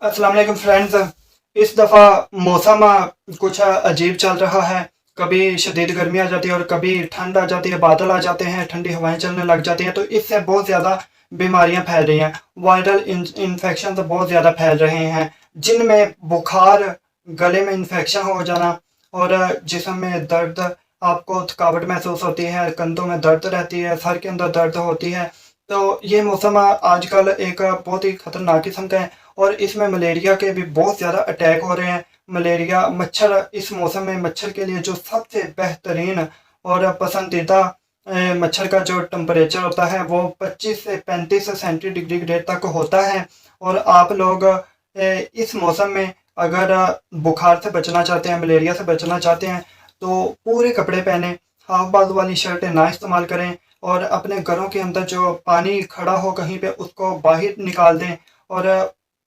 अस्सलाम वालेकुम फ्रेंड्स। इस दफ़ा मौसम कुछ अजीब चल रहा है। कभी शदीद गर्मी आ जाती है और कभी ठंड आ जाती है, बादल आ जाते हैं, ठंडी हवाएं चलने लग जाती हैं, तो इससे बहुत ज़्यादा बीमारियां फैल रही हैं। वायरल इन्फेक्शन तो बहुत ज़्यादा फैल रहे हैं, जिनमें बुखार, गले में इन्फेक्शन हो जाना और जिस्म में दर्द, आपको थकावट महसूस होती है, कंधों में दर्द रहती है, सर के अंदर दर्द होती है। तो ये मौसम आजकल एक बहुत ही ख़तरनाक किस्म का है और इसमें मलेरिया के भी बहुत ज़्यादा अटैक हो रहे हैं। मलेरिया मच्छर, इस मौसम में मच्छर के लिए जो सबसे बेहतरीन और पसंदीदा मच्छर का जो टेम्परेचर होता है वो 25 से 35 सेंटीग्रेड तक होता है। और आप लोग इस मौसम में अगर बुखार से बचना चाहते हैं, मलेरिया से बचना चाहते हैं, तो पूरे कपड़े पहने, हाफ बाजू वाली शर्टें ना इस्तेमाल करें और अपने घरों के अंदर जो पानी खड़ा हो कहीं पे उसको बाहर निकाल दें और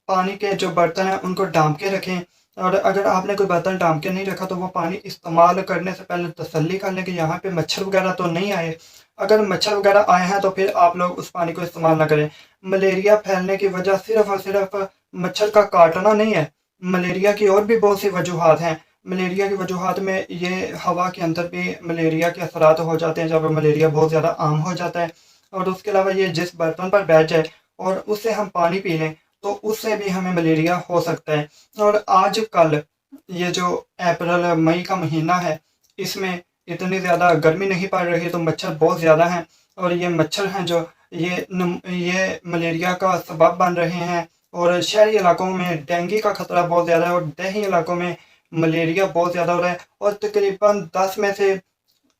पानी के जो बर्तन हैं उनको ढाँप के रखें। और अगर आपने कोई बर्तन ढाँप के नहीं रखा तो वो पानी इस्तेमाल करने से पहले तसल्ली कर लें कि यहाँ पे मच्छर वगैरह तो नहीं आए। अगर मच्छर वगैरह आए हैं तो फिर आप लोग उस पानी को इस्तेमाल ना करें। मलेरिया फैलने की वजह सिर्फ और सिर्फ मच्छर का काटना नहीं है, मलेरिया की और भी बहुत सी वजूहात हैं। मलेरिया की वजूहात में ये हवा के अंदर भी मलेरिया के असरात हो जाते हैं, जब मलेरिया बहुत ज़्यादा आम हो जाता है। और उसके अलावा ये जिस बर्तन पर बैठ जाए और उससे हम पानी पी लें तो उससे भी हमें मलेरिया हो सकता है। और आजकल ये जो अप्रैल मई का महीना है, इसमें इतनी ज़्यादा गर्मी नहीं पड़ रही तो मच्छर बहुत ज़्यादा हैं और ये मच्छर हैं जो ये मलेरिया का सबब बन रहे हैं। और शहरी इलाकों में डेंगू का खतरा बहुत ज़्यादा है और देही इलाकों में मलेरिया बहुत ज़्यादा हो रहा है और तकरीबन 10 में से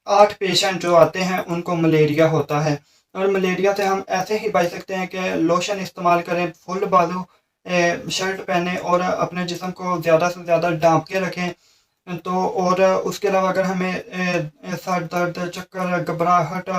8 पेशेंट जो आते हैं उनको मलेरिया होता है। और मलेरिया से हम ऐसे ही बच सकते हैं कि लोशन इस्तेमाल करें, फुल बाजू शर्ट पहने और अपने जिस्म को ज़्यादा से ज़्यादा ढाँप के रखें। तो और उसके अलावा अगर हमें सर दर्द, चक्कर, घबराहट,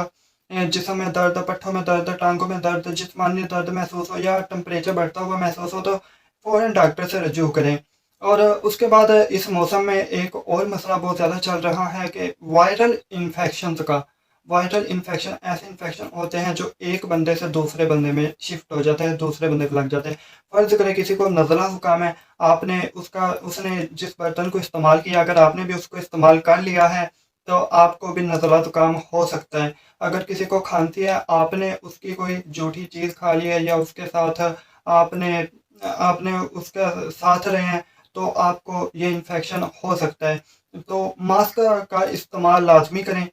जिस्म में दर्द, पट्ठों में दर्द, टांगों में दर्द, जिस्मानी दर्द महसूस हो या टेम्परेचर बढ़ता हुआ महसूस हो तो फ़ौरन डॉक्टर से रजू करें। और उसके बाद इस मौसम में एक और मसला बहुत ज़्यादा चल रहा है कि वायरल इन्फेक्शंस का। वायरल इन्फेक्शन ऐसे इन्फेक्शन होते हैं जो एक बंदे से दूसरे बंदे में शिफ्ट हो जाता है, दूसरे बंदे को लग जाते हैं। फ़र्ज़ करें किसी को नज़ला ज़ुकाम है, आपने उसने जिस बर्तन को इस्तेमाल किया, अगर आपने भी उसको इस्तेमाल कर लिया है तो आपको भी नज़ला ज़ुकाम हो सकता है। अगर किसी को खांसी है, आपने उसकी कोई झूठी चीज़ खा ली है या उसके साथ आपने आपने उसके साथ रहे हैं तो आपको ये इन्फेक्शन हो सकता है। तो मास्क का इस्तेमाल लाज़मी करें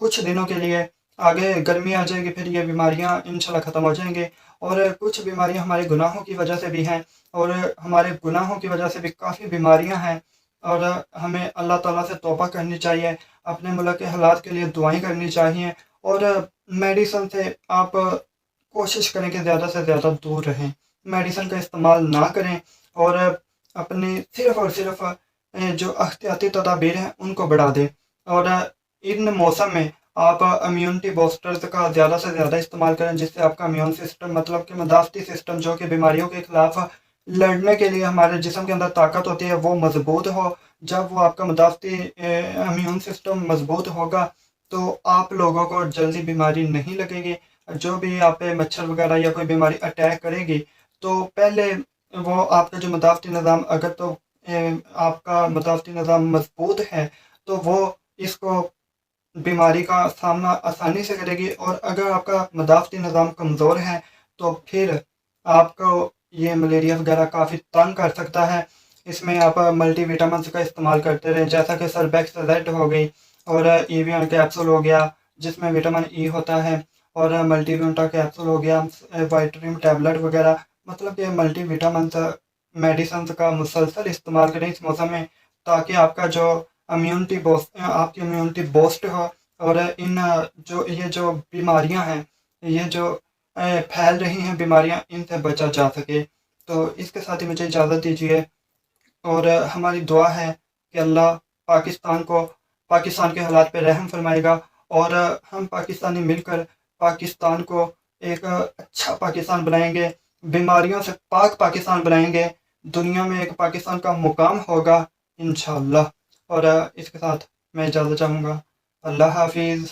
कुछ दिनों के लिए। आगे गर्मी आ जाएगी फिर ये बीमारियां इंशाल्लाह ख़त्म हो जाएंगे। और कुछ बीमारियां हमारे गुनाहों की वजह से भी हैं और हमारे गुनाहों की वजह से भी काफ़ी बीमारियां हैं। और हमें अल्लाह ताला से तौबा करनी चाहिए, अपने मुल्क के हालात के लिए दुआएं करनी चाहिए। और मेडिसिन से आप कोशिश करें कि ज़्यादा से ज़्यादा दूर रहें, मेडिसिन का इस्तेमाल ना करें और अपने सिर्फ़ और सिर्फ़ जो एहतियाती तदाबीर हैं उनको बढ़ा दें। और इन मौसम में आप इम्यूनिटी बूस्टर्स का ज़्यादा से ज़्यादा इस्तेमाल करें, जिससे आपका इम्यून सिस्टम मतलब कि मदाफ़ती सिस्टम जो कि बीमारियों के ख़िलाफ़ लड़ने के लिए हमारे जिस्म के अंदर ताकत होती है वो मज़बूत हो। जब वो आपका मदाफ़ती इम्यून सिस्टम मज़बूत होगा तो आप लोगों को जल्दी बीमारी नहीं लगेगी। जो भी आप पे मच्छर वगैरह या कोई बीमारी अटैक करेगी तो पहले वो आपका जो मदाफ़ती निज़ाम, अगर तो आपका मदाफ़ती निज़ाम मज़बूत है तो वो इसको बीमारी का सामना आसानी से करेगी। और अगर आपका मदाफ़ती निज़ाम कमज़ोर है तो फिर आपको ये मलेरिया वगैरह काफ़ी तंग कर सकता है। इसमें आप मल्टीविटामिन्स का इस्तेमाल करते रहें, जैसा कि सर्बेक्स जेड हो गई और ईवियन कैप्सूल हो गया जिसमें विटामिन ई होता है और मल्टीविटा कैप्सूल हो गया, वाइटरिन टैबलेट वगैरह, मतलब कि मल्टीविटामिन्स मेडिसिन का मुसलसल इस्तेमाल करें इस मौसम में, ताकि आपका जो आपकी इम्यूनिटी बूस्ट हो। और इन जो बीमारियां हैं, ये जो फैल रही हैं बीमारियां, इनसे बचा जा सके। तो इसके साथ ही मुझे इजाज़त दीजिए और हमारी दुआ है कि अल्लाह पाकिस्तान के हालात पे रहम फरमाएगा और हम पाकिस्तानी मिलकर पाकिस्तान को एक अच्छा पाकिस्तान बनाएंगे, बीमारियों से पाक पाकिस्तान बनाएंगे, दुनिया में एक पाकिस्तान का मुकाम होगा इंशाअल्लाह। और इसके साथ मैं इजाज़त चाहूँगा। अल्लाह हाफिज़।